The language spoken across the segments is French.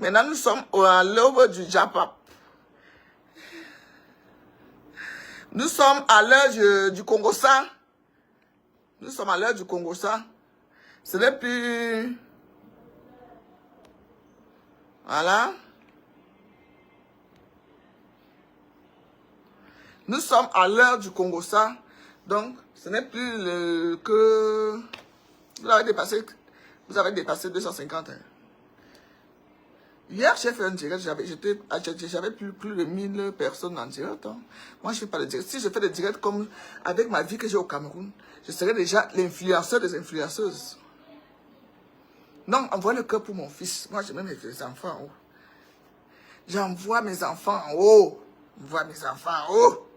Maintenant, nous sommes à l'aube du Japap. Nous sommes à l'heure du Congo-Ça. Nous sommes à l'heure du Congo-Ça. Ce n'est plus... Voilà. Nous sommes à l'heure du Congo-Ça. Donc, ce n'est plus que... Vous avez dépassé 250. Hein. Hier, j'ai fait un direct. J'avais plus de 1000 personnes en direct. Hein. Moi, je ne fais pas de direct. Si je fais des directs comme avec ma vie que j'ai au Cameroun, je serais déjà l'influenceur des influenceuses. Non, envoie le cœur pour mon fils. Moi, j'ai même mes enfants en haut. J'envoie mes enfants en haut. J'envoie mes enfants en haut.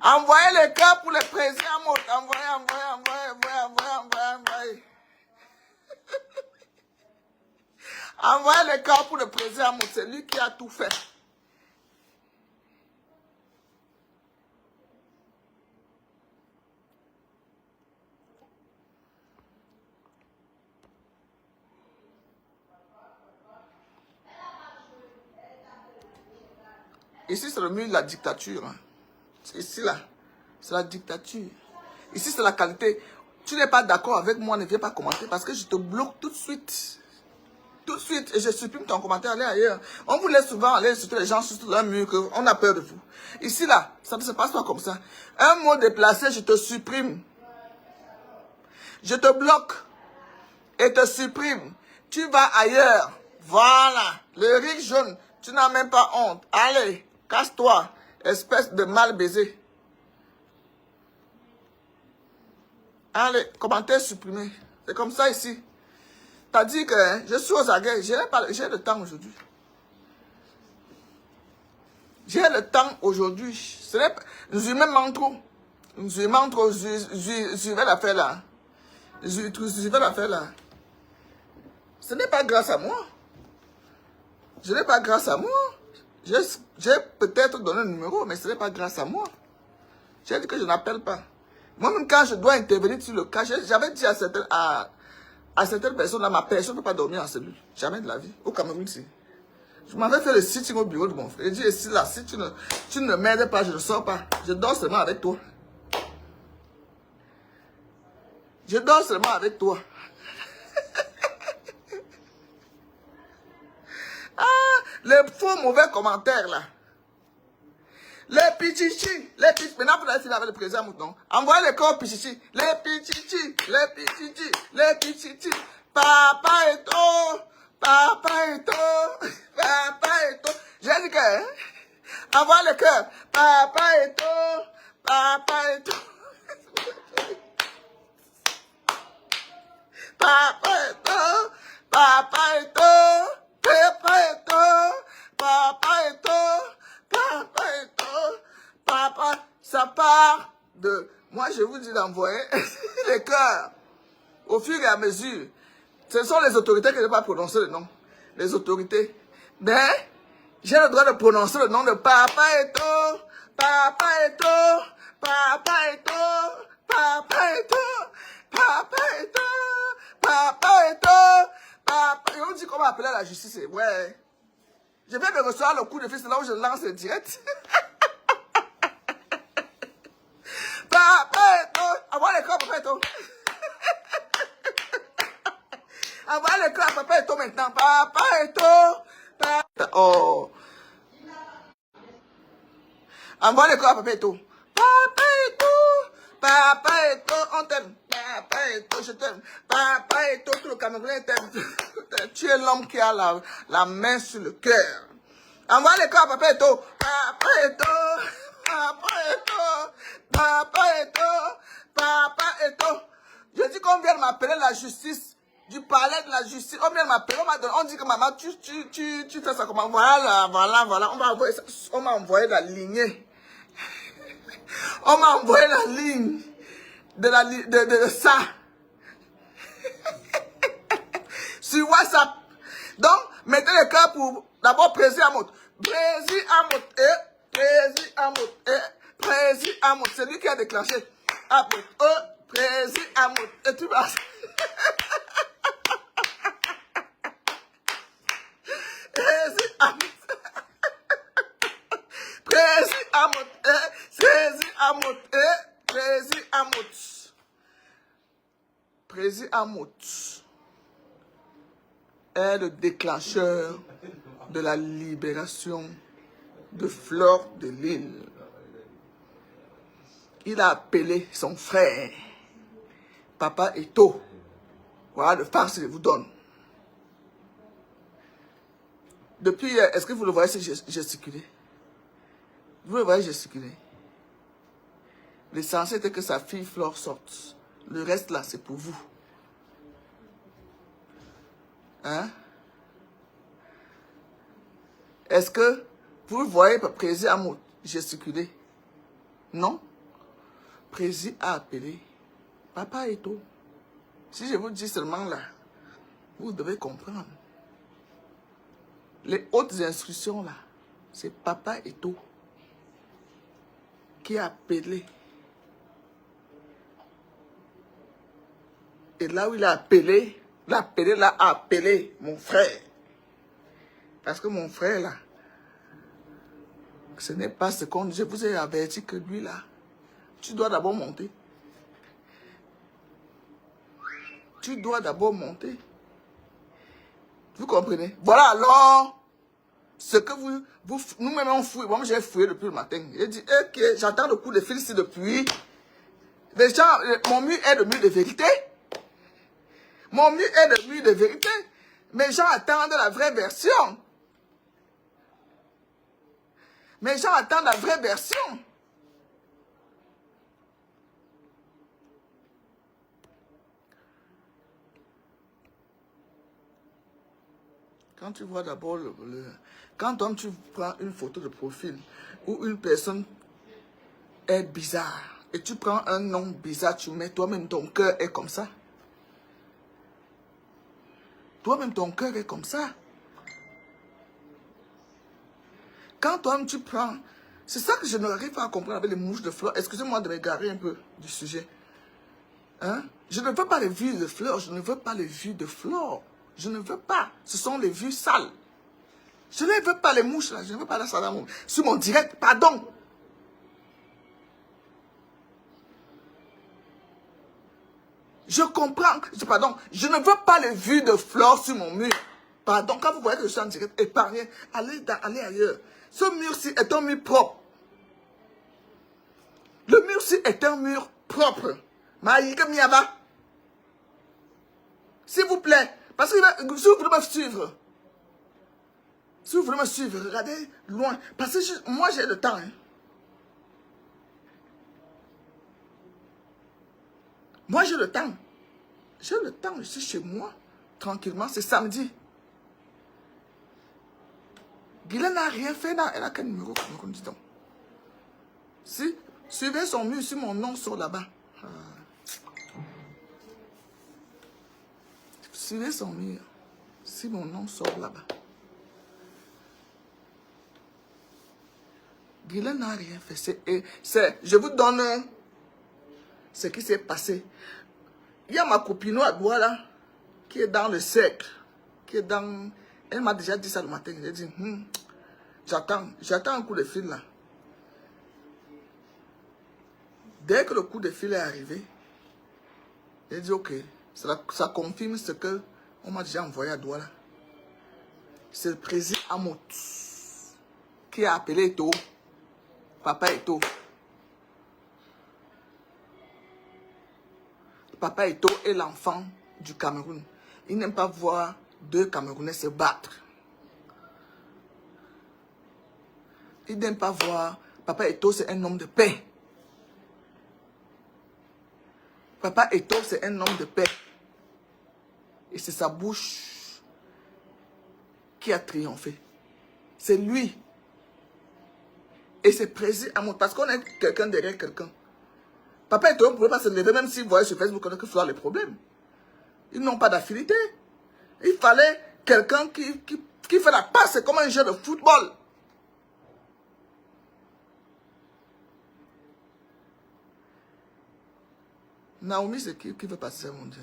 Envoyez le cœur pour le président. Envoyez. Envoyez le cœur pour le président. C'est lui qui a tout fait. Ici, c'est le milieu de la dictature. Hein. Ici, là, c'est la dictature. Ici, c'est la qualité. Tu n'es pas d'accord avec moi, ne viens pas commenter parce que je te bloque tout de suite. Tout de suite. Et je supprime ton commentaire, allez ailleurs. On vous laisse souvent aller insulter les gens sur leur mur, qu'on a peur de vous. Ici, là, ça ne se passe pas comme ça. Un mot déplacé, je te supprime. Je te bloque et te supprime. Tu vas ailleurs. Voilà. Le riz jaune, tu n'as même pas honte. Allez, casse-toi, espèce de mal baisé. Allez, commentaire supprimé. C'est comme ça ici. T'as dit que hein, je suis aux aguets. J'ai le temps aujourd'hui. J'ai le temps aujourd'hui. Je m'aime trop. Je m'aime trop. Je vais la faire là. Je vais la faire là. Ce n'est pas grâce à moi. Ce n'est pas grâce à moi. J'ai peut-être donné un numéro, mais ce n'est pas grâce à moi. J'ai dit que je n'appelle pas. Moi-même, quand je dois intervenir sur le cas, j'avais dit à certaines personnes, là, ma personne ne peut pas dormir en cellule. Jamais de la vie. Au Cameroun, ici. Je m'avais fait le sitting au bureau de mon frère. Il dit, ici, là, si tu ne m'aides pas, je ne sors pas. Je dors seulement avec toi. Je dors seulement avec toi. Ah, les faux mauvais commentaires, là. Les pichichi, maintenant vous allez finir avec le président Mouton. Envoyez les corps pichichi. Les pichichi. Papa est tôt. J'ai dit que, hein? Envoyez le cœur. Papa est tôt. Papa est tôt. Papa, ça part de... Moi, je vous dis d'envoyer les cœurs au fur et à mesure. Ce sont les autorités qui ne peuvent pas prononcer le nom. Les autorités. Mais, j'ai le droit de prononcer le nom de Papa Eto. Et on dit qu'on va appeler à la justice. Ouais. Je vais me recevoir le coup de fil, c'est là où je lance le direct. Papa Eto. Envoie le corps, Papa Eto. Envoie le corps à Papa Eto maintenant. Papa Eto. Oh. Envoie le corps à Papa Eto. Papa Eto, on t'aime. Papa Eto, je t'aime. Papa Eto, tout le Camerounais t'aime. Tu es l'homme qui a la main sur le cœur. Envoie le corps à Papa Eto. Papa Eto. Je dis qu'on vient de m'appeler la justice. Du palais de la justice. On vient de m'appeler. On dit que maman, tu fais ça comment? Voilà. On m'a envoyé la lignée. On m'a envoyé la ligne de ça. Sur WhatsApp. Donc, mettez le cœur pour d'abord Président Amot. Président Amot. C'est lui qui a déclenché. Prési Amout. Et tu vas... Prési Amout. Prési Amout. Prési Amout. Prési Amout. Prési Amout est le déclencheur de la libération de Fleur de Lys. Il a appelé son frère, Papa Eto. Voilà le farce que je vous donne. Depuis hier, est-ce que vous le voyez gesticuler? Vous le voyez gesticuler? L'essentiel était que sa fille Flore sorte. Le reste là, c'est pour vous. Hein? Est-ce que vous le voyez Prési Amout gesticuler? Non? Prési a appelé Papa Eto. Si je vous dis seulement là, vous devez comprendre. Les hautes instructions là, c'est Papa Eto qui a appelé. Et là où il a appelé, a appelé mon frère. Parce que mon frère là, ce n'est pas ce qu'on... Je vous ai averti que lui là, tu dois d'abord monter. Tu dois d'abord monter. Vous comprenez? Voilà alors ce que nous-mêmes on fouille. Moi j'ai fouillé depuis le matin. J'ai dit, ok, j'attends le coup de fil ici depuis. Les gens, mon mur est le mur de vérité. Mon mur est le mur de vérité. Mes gens attendent la vraie version. Mes gens attendent la vraie version. Quand tu vois d'abord quand tu prends une photo de profil où une personne est bizarre et tu prends un nom bizarre, tu mets toi-même ton cœur est comme ça. Toi-même ton cœur est comme ça. Quand toi-même tu prends, c'est ça que je n'arrive pas à comprendre avec les mouches de fleurs. Excusez-moi de m'égarer un peu du sujet. Hein? Je ne veux pas les vues de fleurs, je ne veux pas les vues de fleurs. Je ne veux pas. Ce sont les vues sales. Je ne veux pas les mouches là. Je ne veux pas la salade sur mon direct. Pardon. Je comprends. Pardon. Je ne veux pas les vues de fleurs sur mon mur. Pardon. Quand vous voyez que je suis en direct, épargnez. Allez ailleurs. Ce mur-ci est un mur propre. Le mur-ci est un mur propre. Maïka Miaba. S'il vous plaît. Parce que si vous voulez me suivre. Si vous voulez me suivre, regardez loin. Parce que moi, j'ai le temps. Hein. Moi, j'ai le temps. J'ai le temps. Je suis chez moi. Tranquillement. C'est samedi. Guylaine n'a rien fait. Là. Elle a quel numéro? Dis donc. Si, suivez son mur. Si mon nom sort là-bas. Suivez son mur. Si mon nom sort là-bas. Guylaine n'a rien fait. Je vous donne ce qui s'est passé. Il y a ma copine à Douala qui est dans le cercle. Qui est dans... Elle m'a déjà dit ça le matin. J'ai dit, j'attends un coup de fil là. Dès que le coup de fil est arrivé, j'ai dit, ok, ça confirme ce que on m'a déjà envoyé à Douala. C'est le président Amout qui a appelé Eto. Papa Eto. Papa Eto est l'enfant du Cameroun. Il n'aime pas voir deux Camerounais se battre. Il n'aime pas voir... Papa Eto, c'est un homme de paix. Papa Eto, c'est un homme de paix. Et c'est sa bouche qui a triomphé. C'est lui. Et c'est précis à mon... Parce qu'on est quelqu'un derrière quelqu'un. Papa Eto ne pouvait pas se lever, même s'il voyait sur Facebook que Flore a les problèmes. Ils n'ont pas d'affinité. Il fallait quelqu'un qui fait la passe. C'est comme un jeu de football. Naomi, c'est qui veut passer mon Dieu?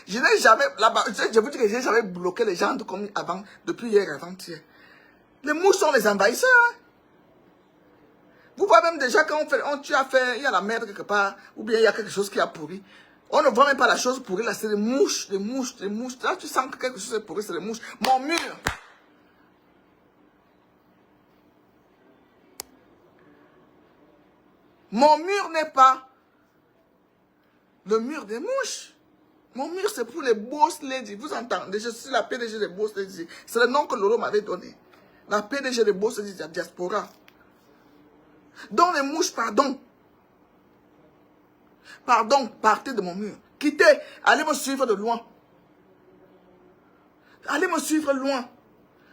Je n'ai jamais, là-bas, je vous dis que je n'ai jamais bloqué les gens comme avant, depuis hier et avant-hier. Les mouches sont les envahisseurs. Hein. Vous voyez même déjà quand tu as fait, il y a la merde quelque part, ou bien il y a quelque chose qui a pourri. On ne voit même pas la chose pourrie, là, c'est les mouches, les mouches, les mouches. Là, tu sens que quelque chose est pourri, c'est les mouches. Mon mur. Mon mur n'est pas le mur des mouches. Mon mur, c'est pour les boss ladies. Vous entendez, je suis la PDG des boss ladies. C'est le nom que Lolo m'avait donné. La PDG des boss ladies de la diaspora. Donc les mouches, pardon. Pardon, partez de mon mur. Quittez, allez me suivre de loin. Allez me suivre loin.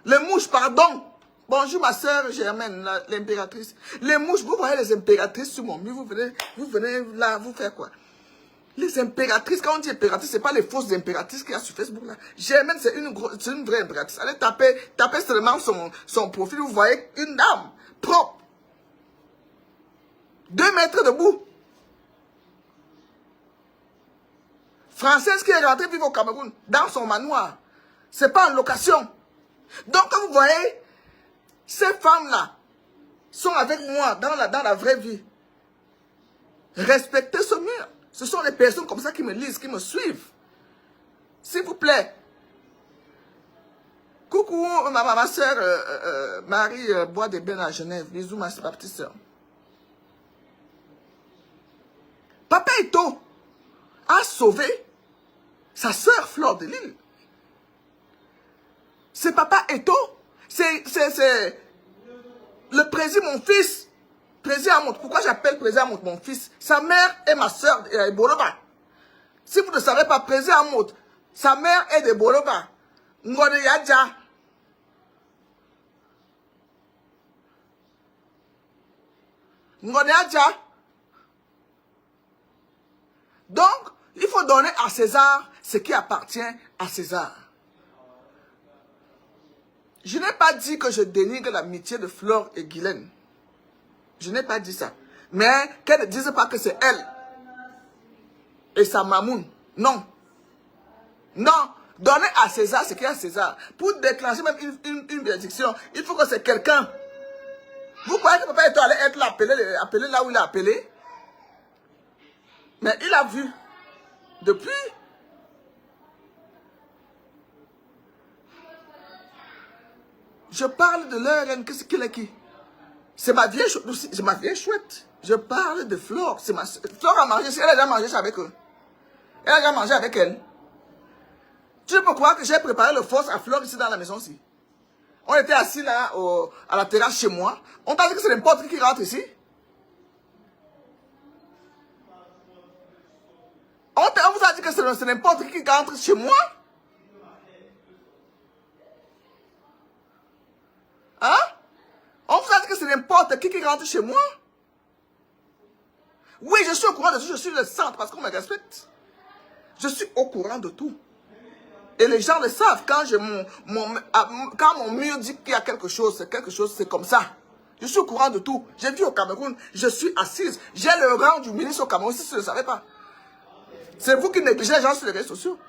Les mouches, pardon. Bonjour ma soeur Germaine, l'impératrice. Les mouches, vous voyez les impératrices sur mon mur, vous venez là, vous faire quoi? Les impératrices, quand on dit impératrice, ce n'est pas les fausses impératrices qu'il y a sur Facebook là. Germaine, c'est une vraie impératrice. Allez taper seulement son profil, vous voyez une dame propre. 2 mètres debout. Française qui est rentrée vivre au Cameroun, dans son manoir. Ce n'est pas en location. Donc, quand vous voyez, ces femmes-là sont avec moi dans la vraie vie. Respectez ce mur. Ce sont les personnes comme ça qui me lisent, qui me suivent. S'il vous plaît. Coucou, ma soeur Marie Bois des Bennes à Genève. Bisous, ma petite soeur. Papa Eto a sauvé sa soeur Fleur de Lille. C'est Papa Eto. C'est le président, mon fils. Président Amout. Pourquoi j'appelle président Amout mon fils? Sa mère est ma soeur Boloba. Si vous ne savez pas, président Amout, sa mère est de Boloba. Ngode Yadja. Ngode Yadja. Donc, il faut donner à César ce qui appartient à César. Je n'ai pas dit que je dénigre l'amitié de Flore et Guylaine. Je n'ai pas dit ça. Mais qu'elle ne dise pas que c'est elle et sa mamoun. Non. Non. Donnez à César ce qu'il y a à César. Pour déclencher même une bénédiction, il faut que c'est quelqu'un. Vous croyez que papa est allé être appelé là où il a appelé? Mais il a vu. Depuis. Je parle de leur reine. Qu'est-ce qu'elle est qui? C'est ma vieille chouette. Je parle de Flore. Flore a mangé. Elle a déjà mangé avec eux. Elle a déjà mangé avec elle. Tu peux croire que j'ai préparé le force à Flore ici dans la maison aussi. On était assis là à la terrasse chez moi. On t'a dit que c'est n'importe qui rentre ici. On vous a dit que c'est n'importe qui rentre chez moi. Hein? On vous a dit que c'est n'importe qui rentre chez moi. Oui, je suis au courant de tout. Je suis le centre parce qu'on me respecte. Je suis au courant de tout. Et les gens le savent. Quand mon mur dit qu'il y a quelque chose, c'est comme ça. Je suis au courant de tout. J'ai vu au Cameroun, je suis assise. J'ai le rang du ministre au Cameroun, si vous ne le savez pas. C'est vous qui négligez les gens sur les réseaux sociaux.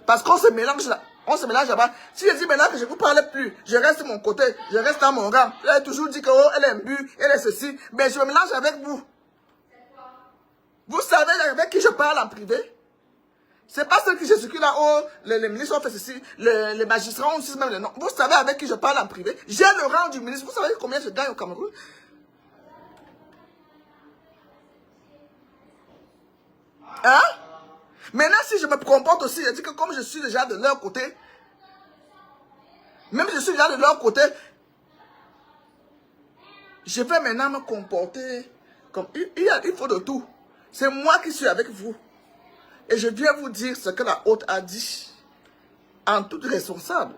Parce qu'on se mélange là. On se mélange là-bas. Si je dis maintenant que je ne vous parle plus, je reste de mon côté, je reste dans mon rang. Elle a toujours dit que oh, elle est imbue, elle est ceci. Mais je me mélange avec vous. Vous savez avec qui je parle en privé? C'est pas ceux qui je suis là, oh, les ministres ont fait ceci, les magistrats ont aussi même les noms. Vous savez avec qui je parle en privé? J'ai le rang du ministre. Vous savez combien je gagne au Cameroun? Hein? Maintenant, si je me comporte aussi, je dis que comme je suis déjà de leur côté, même si je suis déjà de leur côté, je vais maintenant me comporter comme... Il faut de tout. C'est moi qui suis avec vous. Et je viens vous dire ce que la haute a dit, en toute responsable.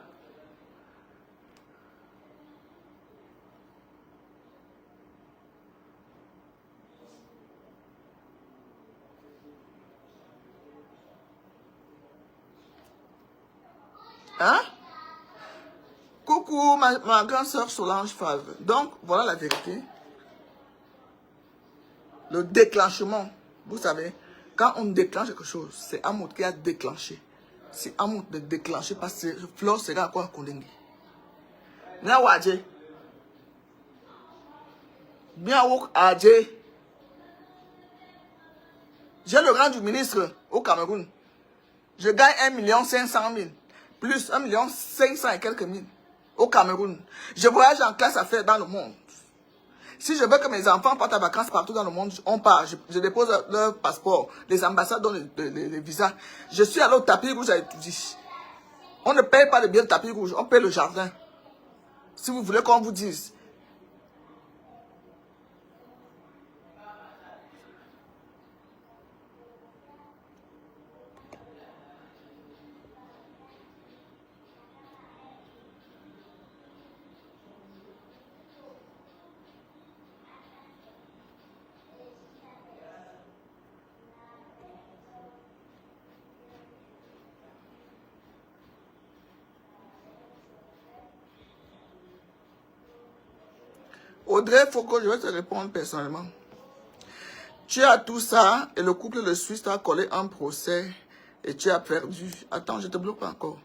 Hein? Coucou, ma grande soeur Solange Favre. Donc, voilà la vérité. Le déclenchement, vous savez, quand on déclenche quelque chose, c'est Amout qui a déclenché. Si Amout ne déclenche pas, Flore sera quoi condamné. Bien Wadje. Bien Wadje. J'ai le rang du ministre au Cameroun. Je gagne 1,5 million plus 1,5 million et quelques mille au Cameroun. Je voyage en classe affaires dans le monde. Si je veux que mes enfants partent en vacances partout dans le monde, on part. Je dépose leur passeport. Les ambassades donnent les visas. Je suis allé au tapis rouge à étudier. On ne paye pas le billet de tapis rouge, on paye le jardin. Si vous voulez qu'on vous dise. Audrey Foucault, je vais te répondre personnellement. Tu as tout ça et le couple de Suisse t'a collé un procès et tu as perdu. Attends, je te bloque encore.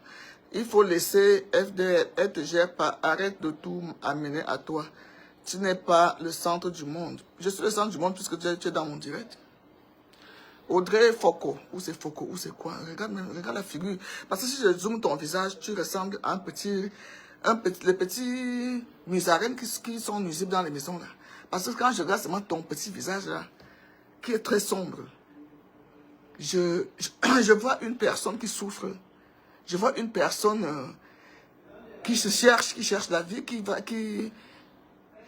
Il faut laisser FDL, elle te gère pas. Arrête de tout amener à toi. Tu n'es pas le centre du monde. Je suis le centre du monde puisque tu es dans mon direct. Audrey Foucault, où c'est Foucault, où c'est quoi? Regarde la figure. Parce que si je zoome ton visage, tu ressembles à les petits musaraines qui sont nuisibles dans les maisons là. Parce que quand je regarde seulement ton petit visage là, qui est très sombre, je vois une personne qui souffre. Je vois une personne qui cherche la vie, qui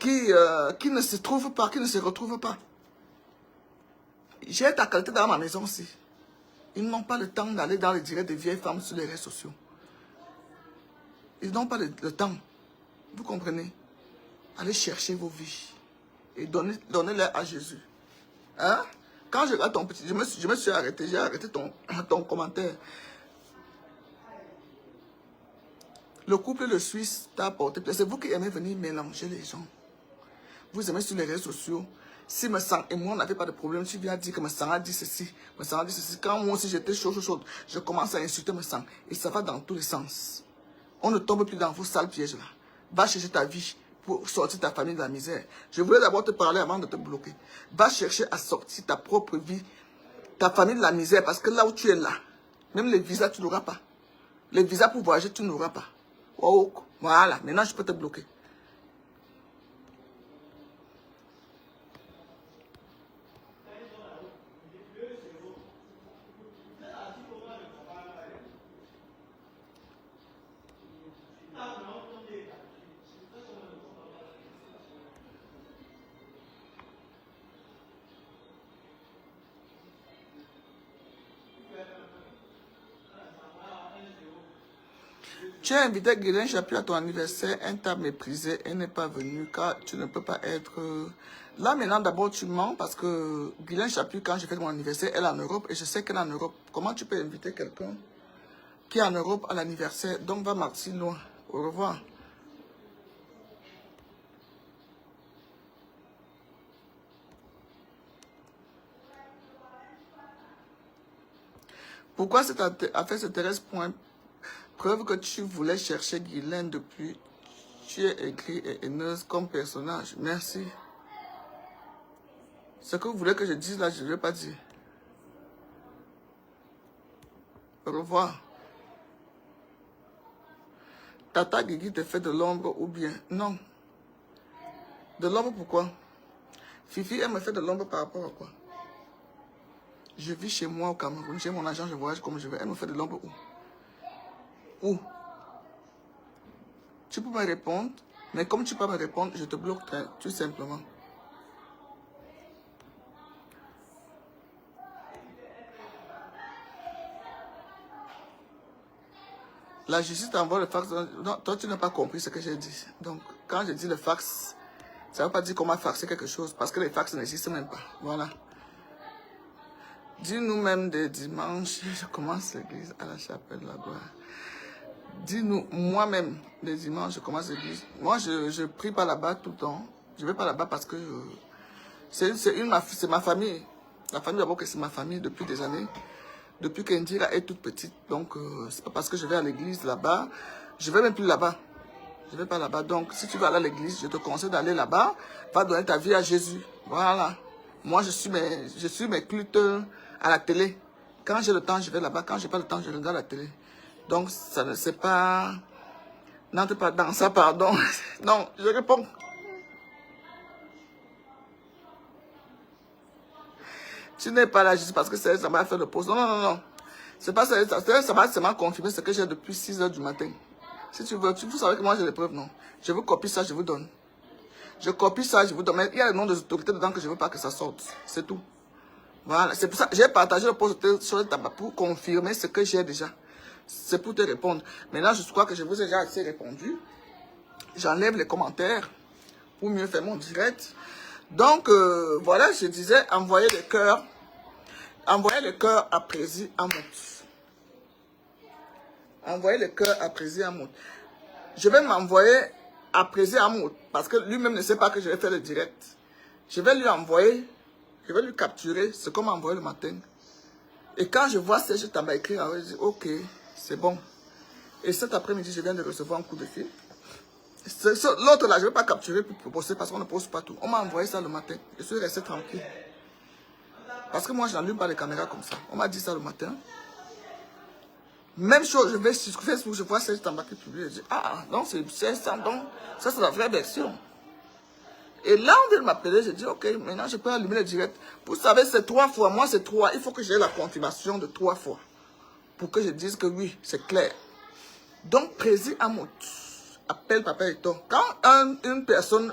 ne se trouve pas, qui ne se retrouve pas. J'ai ta qualité dans ma maison aussi. Ils n'ont pas le temps d'aller dans les directs de vieilles femmes sur les réseaux sociaux. Ils n'ont pas le temps. Vous comprenez? Allez chercher vos vies et donnez-les à Jésus. Hein? Quand je regarde ton petit, je me suis arrêté, j'ai arrêté ton commentaire. Le couple de Suisse t'a apporté. C'est vous qui aimez venir mélanger les gens. Vous aimez sur les réseaux sociaux. Si me sang et moi on n'avait pas de problème, tu viens dire que me sang a dit ceci, me sang a dit ceci. Quand moi aussi j'étais chaud, je commence à insulter me sang. Et ça va dans tous les sens. On ne tombe plus dans vos sales pièges là. Va chercher ta vie pour sortir ta famille de la misère. Je voulais d'abord te parler avant de te bloquer. Va chercher à sortir ta propre vie, ta famille de la misère. Parce que là où tu es là, même les visas, tu n'auras pas. Les visas pour voyager, tu n'auras pas. Oh, voilà, maintenant je peux te bloquer. Tu as invité Guylaine Chapuis à ton anniversaire, elle t'a méprisé, elle n'est pas venue car tu ne peux pas être... Là maintenant d'abord tu mens parce que Guylaine Chapuis, quand j'ai fait mon anniversaire, elle est en Europe et je sais qu'elle est en Europe. Comment tu peux inviter quelqu'un qui est en Europe à l'anniversaire? Donc va marcher loin. Au revoir. Pourquoi cette affaire s'intéresse point? Preuve que tu voulais chercher Guylaine depuis. Tu es écrit et haineuse comme personnage. Merci. Ce que vous voulez que je dise là, je ne vais pas dire. Au revoir. Tata Guigui te fait de l'ombre ou bien? Non. De l'ombre pourquoi? Fifi, elle me fait de l'ombre par rapport à quoi? Je vis chez moi au Cameroun. J'ai mon agent, je voyage comme je veux. Elle me fait de l'ombre où? Où? Tu peux me répondre, mais comme tu peux me répondre, je te bloque tout simplement. La justice t'envoie le fax. Non, toi, tu n'as pas compris ce que j'ai dit. Donc, quand je dis le fax, ça ne veut pas dire qu'on m'a faxé quelque chose, parce que les fax n'existent même pas. Voilà. Dis-nous même des dimanches, je commence l'église à la chapelle de la gloire. Dis-nous, moi-même, les dimanches, je commence l'église. Moi, je ne prie pas là-bas tout le temps. Je ne vais pas là-bas parce que C'est ma famille. La famille d'abord, c'est ma famille depuis des années. Depuis qu'Indira est toute petite. Donc, c'est pas parce que je vais à l'église là-bas. Je vais même plus là-bas. Je ne vais pas là-bas. Donc, si tu vas aller à l'église, je te conseille d'aller là-bas. Va donner ta vie à Jésus. Voilà. Moi, je suis mes cultes à la télé. Quand j'ai le temps, je vais là-bas. Quand je n'ai pas le temps, je regarde la télé. Donc, ça ne c'est pas... N'entre pas dans ça, pardon. Non, je réponds. Tu n'es pas là juste parce que ça m'a fait le pause. Non, non, non, non. C'est pas ça. Ça m'a confirmé ce que j'ai depuis 6 heures du matin. Si tu veux, vous savez que moi j'ai les preuves, non? Je vous copie ça, je vous donne. Je copie ça, je vous donne. Mais il y a le nom des autorités dedans que je ne veux pas que ça sorte. C'est tout. Voilà. C'est pour ça que j'ai partagé le post sur le tabac pour confirmer ce que j'ai déjà. C'est pour te répondre. Maintenant, je crois que je vous ai déjà assez répondu. J'enlève les commentaires pour mieux faire mon direct. Donc, voilà, je disais, envoyer le cœur à Prési Amout. Envoyer le cœur à Prési Amout. Je vais m'envoyer à Prési Amout parce que lui-même ne sait pas que je vais faire le direct. Je vais lui envoyer, je vais lui capturer ce qu'on m'a envoyé le matin. Et quand je vois Serge Tamba écrire, je dis ok, c'est bon. Et cet après-midi, je viens de recevoir un coup de fil. L'autre là, je ne vais pas capturer pour poster parce qu'on ne poste pas tout. On m'a envoyé ça le matin. Je suis resté tranquille. Parce que moi, je n'allume pas les caméras comme ça. On m'a dit ça le matin. Même chose, je vais sur Facebook, je vois Serge Tamba qui publie. Je dis, ah, non, c'est ça, donc, ça c'est la vraie version. Et là, on vient de m'appeler, je dis, ok, maintenant je peux allumer le direct. Vous savez, c'est 3 fois, moi c'est 3. Il faut que j'ai la confirmation de 3 fois. Pour que je dise que oui, c'est clair. Donc, Prési Amout appelle Papa Eton. Quand une personne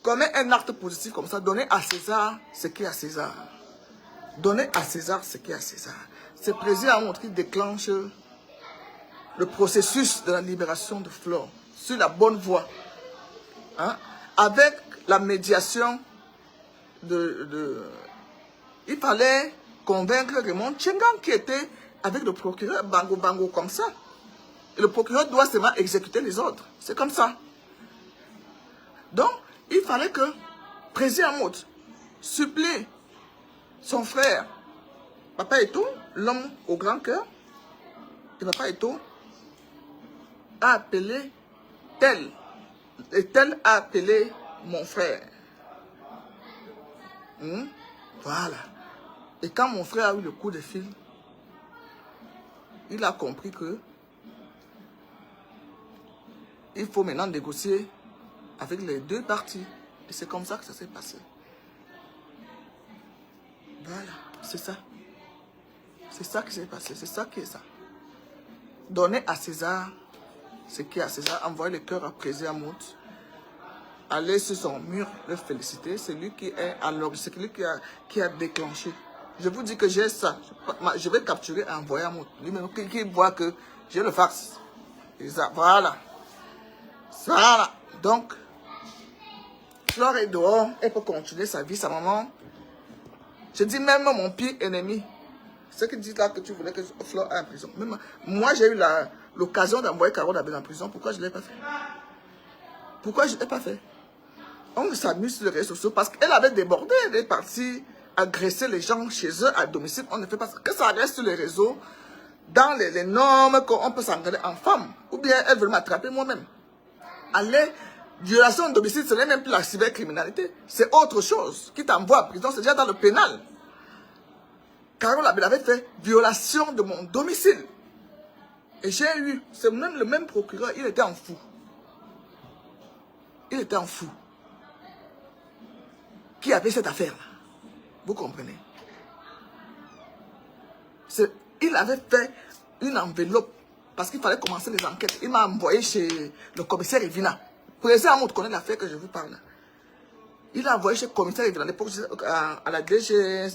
commet un acte positif comme ça, donnez à César ce qui est à César. Donnez à César ce qui est à César. C'est Prési Amout qui déclenche le processus de la libération de Flore sur la bonne voie. Hein? Avec la médiation il fallait convaincre Raymond Tchengan qui était avec le procureur Bango Bango comme ça. Et le procureur doit seulement exécuter les ordres. C'est comme ça. Donc, il fallait que Prési Amout supplie son frère Papa Eto, l'homme au grand cœur, et Papa Eto a appelé tel. Et tel a appelé mon frère. Voilà. Et quand mon frère a eu le coup de fil, il a compris que il faut maintenant négocier avec les deux parties. Et c'est comme ça que ça s'est passé. Voilà, c'est ça. C'est ça qui s'est passé, c'est ça qui est ça. Donner à César ce qui est à César, envoyer le cœur à Prési Amout, aller sur son mur, le féliciter, c'est lui qui est à l'origine, c'est lui qui a déclenché. Je vous dis que j'ai ça. Je vais capturer et envoyer à Amout. Lui-même qui voit que j'ai le fax. Voilà. Voilà. Donc, Flore est dehors, elle peut continuer sa vie, sa maman. Je dis même mon pire ennemi. Ce qui dit là que tu voulais que Flore aille en prison. Même moi, j'ai eu l'occasion d'envoyer Carole Abel en prison. Pourquoi je ne l'ai pas fait? Pourquoi je ne l'ai pas fait? On s'amuse sur les réseaux sociaux parce qu'elle avait débordé. Elle est partie agresser les gens chez eux à domicile. On ne fait pas ça. Que ça reste sur les réseaux, dans les normes qu'on peut s'engager en femme. Ou bien elle veut m'attraper moi-même. Aller, violation de domicile, ce n'est même plus la cybercriminalité. C'est autre chose qui t'envoie à prison. C'est déjà dans le pénal. Carole Abel avait fait violation de mon domicile. Et j'ai eu, c'est même le même procureur, il était en fou. Il était en fou. Qui avait cette affaire-là? Vous comprenez? Il avait fait une enveloppe parce qu'il fallait commencer les enquêtes. Il m'a envoyé chez le commissaire Evina. Prési Amout connaît l'affaire que je vous parle. Il a envoyé chez le commissaire Evina à l'époque à la DG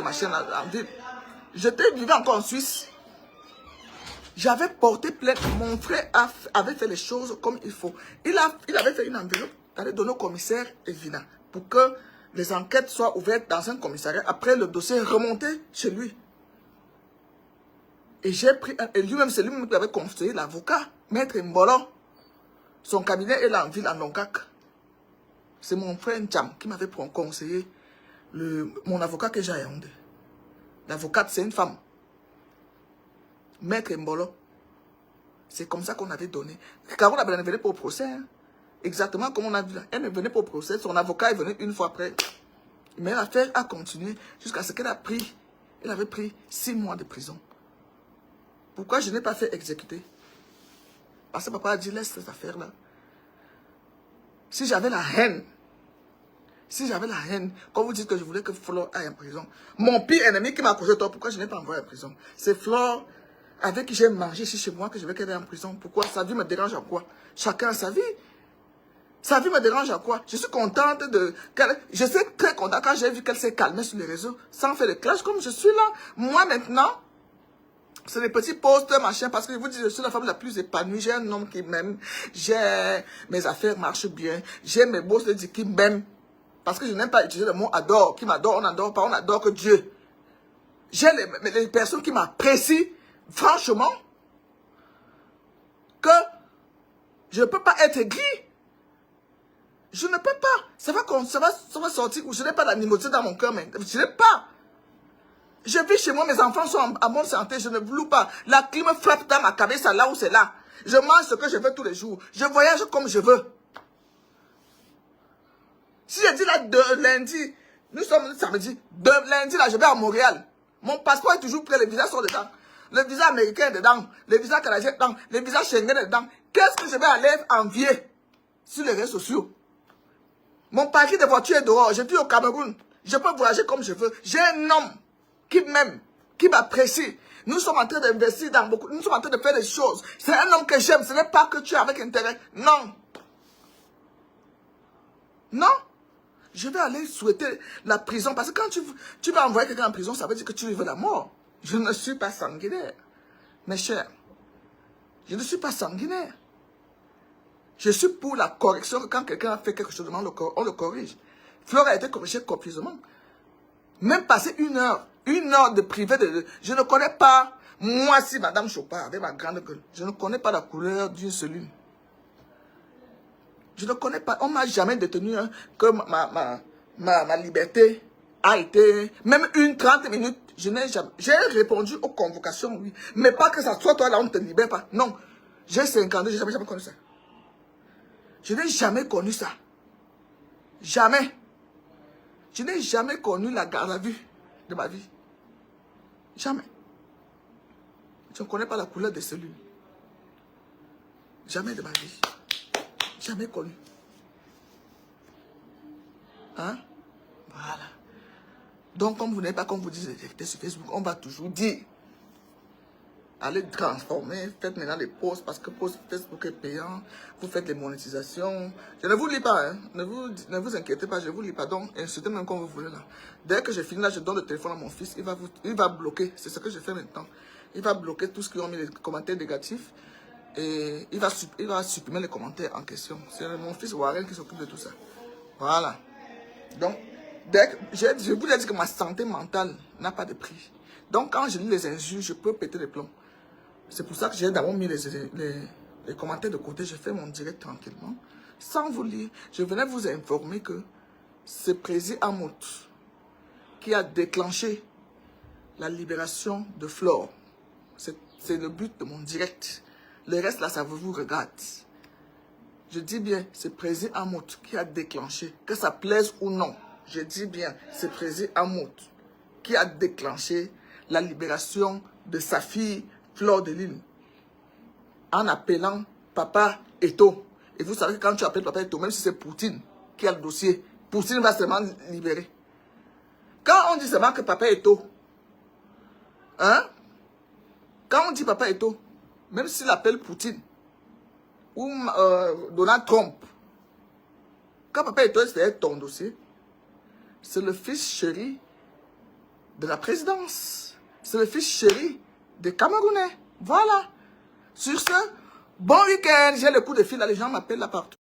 machin en ville. J'étais vivant encore en Suisse. J'avais porté plainte. Mon frère avait fait les choses comme il faut. Il avait fait une enveloppe, allait donner au commissaire Evina pour que les enquêtes soient ouvertes dans un commissariat. Après, le dossier est remonté chez lui. Et j'ai pris, et lui-même, c'est lui-même qui avait conseillé l'avocat, Maître Mbolo. Son cabinet est là en ville, à Nongak. C'est mon frère Ndjam qui m'avait conseillé mon avocat que j'ai à Yaoundé. L'avocate, c'est une femme. Maître Mbolo. C'est comme ça qu'on avait donné. Carole elle venait pour le procès. Hein. Exactement comme on a vu là. Elle venait pour le procès. Son avocat est venu une fois après. Mais l'affaire a continué jusqu'à ce qu'elle a pris. Elle avait pris 6 mois de prison. Pourquoi je n'ai pas fait exécuter? Parce que papa a dit, laisse cette affaire-là. Si j'avais la haine, quand vous dites que je voulais que Flore aille en prison, mon pire ennemi qui m'a causé tort, pourquoi je n'ai pas envoyé en prison? C'est Flore avec qui j'ai mangé ici chez moi que je veux qu'elle aille en prison. Pourquoi? Sa vie me dérange à quoi? Chacun a sa vie. Sa vie me dérange à quoi? Je suis contente de... Je suis très contente quand j'ai vu qu'elle s'est calmée sur les réseaux, sans faire de clash comme je suis là. Moi maintenant, c'est des petits posts, machin, parce que je vous dis, je suis la femme la plus épanouie. J'ai un homme qui m'aime. J'ai... Mes affaires marchent bien. J'ai mes boss qui m'aiment. Parce que je n'aime pas utiliser le mot adore. Qui m'adore, on n'adore pas, on adore que Dieu. J'ai les personnes qui m'apprécient, franchement, que je ne peux pas être gris. Je ne peux pas. Ça va sortir où je n'ai pas d'animosité dans mon cœur, mais je n'ai pas. Je vis chez moi, mes enfants sont en bonne santé, je ne loue pas. La clim me frappe dans ma cabine, là où c'est là. Je mange ce que je veux tous les jours. Je voyage comme je veux. Si je dis là, de lundi, nous sommes samedi, de lundi là, je vais à Montréal. Mon passeport est toujours prêt, les visas sont dedans. Le visa américain est dedans, le visa canadien est dedans, le visa Schengen est dedans. Qu'est-ce que je vais aller envier sur les réseaux sociaux? Mon paquet de voitures est dehors, je vis au Cameroun. Je peux voyager comme je veux. J'ai un homme qui m'aime, qui m'apprécie. Nous sommes en train d'investir dans beaucoup, nous sommes en train de faire des choses. C'est un homme que j'aime, ce n'est pas que tu es avec intérêt. Non. Non. Je vais aller souhaiter la prison. Parce que quand tu vas envoyer quelqu'un en prison, ça veut dire que tu lui veux la mort. Je ne suis pas sanguinaire. Mes chers, je ne suis pas sanguinaire. Je suis pour la correction. Quand quelqu'un a fait quelque chose de mal, on le corrige. Flore a été corrigée copieusement. Même passer une heure de privé de... Je ne connais pas, moi si Madame Chopard, avec ma grande gueule, je ne connais pas la couleur d'une cellule. Je ne connais pas, on ne m'a jamais détenu hein, que ma liberté a été, même 30 minutes, je n'ai jamais, j'ai répondu aux convocations, oui, mais pas que ça soit toi là, on ne te libère pas, non, j'ai 50 ans, je n'ai jamais connu ça. Je n'ai jamais connu ça, jamais. Je n'ai jamais connu la garde à vue de ma vie, jamais. Je ne connais pas la couleur des cellules, jamais de ma vie. Jamais connu. Hein? Voilà. Donc, comme vous n'avez pas, comme vous dites sur Facebook, on va toujours dire. Allez transformer, faites maintenant les posts parce que Facebook est payant. Vous faites les monétisations. Je ne vous lis pas, hein. Ne vous inquiétez pas, je ne vous lis pas. Donc, insultez même comme vous voulez là. Dès que je finis là, je donne le téléphone à mon fils. Il va bloquer. C'est ce que je fais maintenant. Il va bloquer tous ceux qui ont mis les commentaires négatifs. Et il va supprimer les commentaires en question. C'est mon fils Warren qui s'occupe de tout ça. Voilà. Donc, je vous ai dit que ma santé mentale n'a pas de prix. Donc, quand je lis les injures, je peux péter les plombs. C'est pour ça que j'ai d'abord mis les commentaires de côté. Je fais mon direct tranquillement. Sans vous lire, je venais vous informer que c'est Prési Amout qui a déclenché la libération de Flore. C'est le but de mon direct. Le reste, là, ça vous regarde. Je dis bien, c'est Prési Amout qui a déclenché, que ça plaise ou non. Je dis bien, c'est Prési Amout qui a déclenché la libération de sa fille Flore de Lille en appelant Papa Eto. Et vous savez que quand tu appelles Papa Eto, même si c'est Poutine qui a le dossier, Poutine va seulement libérer. Quand on dit seulement que Papa Eto, hein? Quand on dit Papa Eto, même s'il appelle Poutine ou Donald Trump, quand Papa Eto c'est ton dossier, c'est le fils chéri de la présidence. C'est le fils chéri des Camerounais. Voilà. Sur ce, bon week-end. J'ai le coup de fil là, les gens m'appellent là partout.